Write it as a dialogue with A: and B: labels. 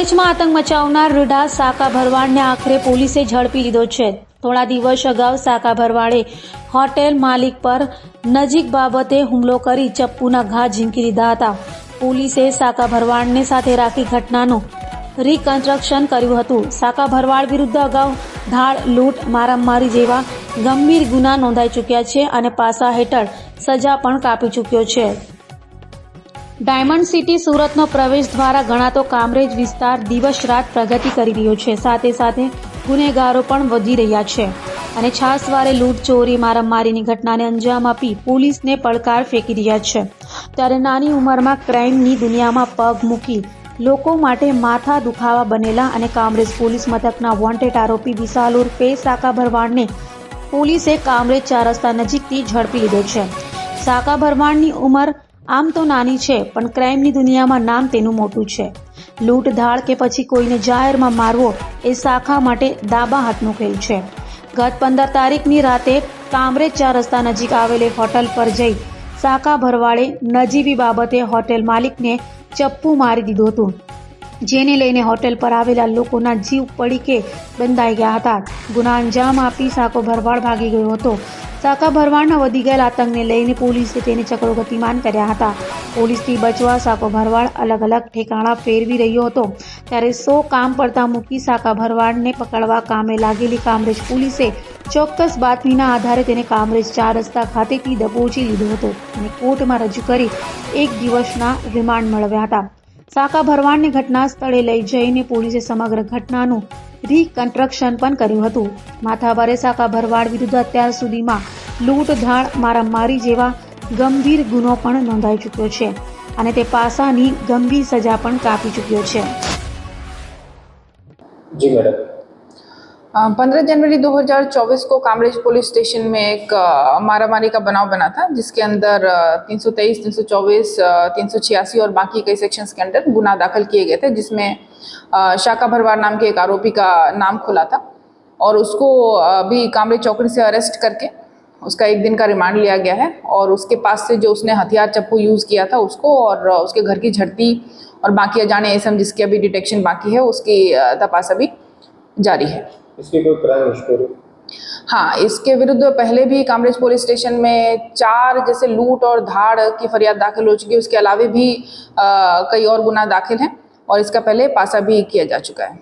A: કામરેજમાં આતંક મચાવનાર રૂઢા સાકા ભરવાડને આખરે પોલીસે ઝડપી લીધો છે। થોડા દિવસ અગાઉ સાકા ભરવાડે હોટેલ માલિક પર નજીક બાબતે હુમલો કરી ચપ્પુના ઘા ઝીંકી દીધા હતા। પોલીસે સાકા ભરવાડને સાથે રાખી ઘટનાનું રિકન્સ્ટ્રક્શન કર્યું હતું। સાકા ભરવાડ વિરુદ્ધ અગાઉ ધાડ, લૂંટ, મારામારી જેવા ગંભીર ગુના નોંધાઈ ચૂક્યા છે અને પાસા હેઠળ સજા પણ કાપી ચૂક્યો છે। ડાયમંડ સિટી સુરતનો પ્રવેશ દ્વારા ગણાતો કામરેજ વિસ્તાર દિવસ રાત પ્રગતિ કરી રહ્યો છે। સાથે સાથે ગુનેગારો પણ વધી રહ્યા છે અને છાસવારે લૂંટ, ચોરી, મારામારીની ઘટનાને અંજામ આપી પોલીસને પડકાર ફેંકી રહ્યા છે। ત્યારે નાની ઉંમરમાં ક્રાઇમની દુનિયામાં પગ મૂકી લોકો માટે માથા દુખાવા બનેલા અને કામરેજ પોલીસ મથકના વોન્ટેડ આરોપી વિશાલ ઉર્ફે સાકા ભરવાડને પોલીસે કામરેજ 4 રસ્તા નજીકથી ઝડપી લીધો છે। સાકા ભરવાડની ઉંમર આમ તો નાની છે, પણ ક્રાઇમની દુનિયામાં નામ તેનું મોટું છે। લૂંટ, ધાડ કે પછી કોઈને જાહેરમાં મારવો એ સાકા માટે ડાબા હાથનો ખેલ છે। ગત 15 તારીખની રાતે કામરેજ 4 રસ્તા નજીક આવેલી હોટલ પર જઈ સાકા ભરવાડે નજીવી બાબતે હોટેલ માલિકને ચપ્પુ મારી દીધું હતું, જેને લઈને હોટેલ પર આવેલા લોકોના જીવ પડીકે બંધાઈ ગયા હતા। ગુના અંજામ આપી સાકો ભરવાડ ભાગી ગયો હતો। સાકા ભરવાડના વધી ગયેલા આતંકને લઈને પોલીસે તેને ચક્રો ગતિમાન કર્યા હતા। પોલીસથી બચવા સાકો ભરવાડ અલગ અલગ ઠેકાણા ફેરવી રહ્યો હતો, ત્યારે 100 કામ પડતા મૂકી સાકા ભરવાડને પકડવા કામે લાગેલી કામરેજ પોલીસે ચોક્કસ બાતમીના આધારે તેને કામરેજ 4 રસ્તા ખાતેથી દબોચી લીધો હતો અને કોર્ટમાં રજૂ કરી 1 દિવસના રિમાન્ડ મેળવ્યા હતા। સાકા ભરવાડને ઘટના સ્થળે લઈ જઈને પોલીસે સમગ્ર ઘટનાનું રિકન્સ્ટ્રક્શન પણ કર્યું હતું। માથાભારે સાકા ભરવાડ વિરુદ્ધ અત્યાર સુધીમાં લૂંટ, ધાડ, મારામારી જેવા ગંભીર ગુનો પણ નોંધાઈ ચૂક્યો છે અને તે પાસાની ગંભીર સજા પણ કાપી ચૂક્યો છે।
B: जी मैडम,
C: 15 जनवरी 2024 को कामरेज पुलिस स्टेशन में एक मारामारी का बनाव बना था, जिसके अंदर 323, 324, 386 और बाकी कई सेक्शंस के अंदर गुना दाखिल किए गए थे, जिसमें शाका भरवाड नाम के एक आरोपी का नाम खुला था और उसको अभी कामरेज चौकड़ी से अरेस्ट करके उसका 1 दिन का रिमांड लिया गया है और उसके पास से जो उसने हथियार चप्पू यूज़ किया था उसको और उसके घर की झड़ती और बाकी अजाने एसएम जिसकी अभी डिटेक्शन बाकी है उसकी तपास अभी जारी है।
B: इसकी कोई क्राइम हिस्ट्री?
C: हाँ, इसके विरुद्ध पहले भी कामरेज पुलिस स्टेशन में 4 जैसे लूट और धाड़ की फरियाद दाखिल हो चुकी है। उसके अलावा भी कई और गुना दाखिल हैं और इसका पहले पासा भी किया जा चुका है।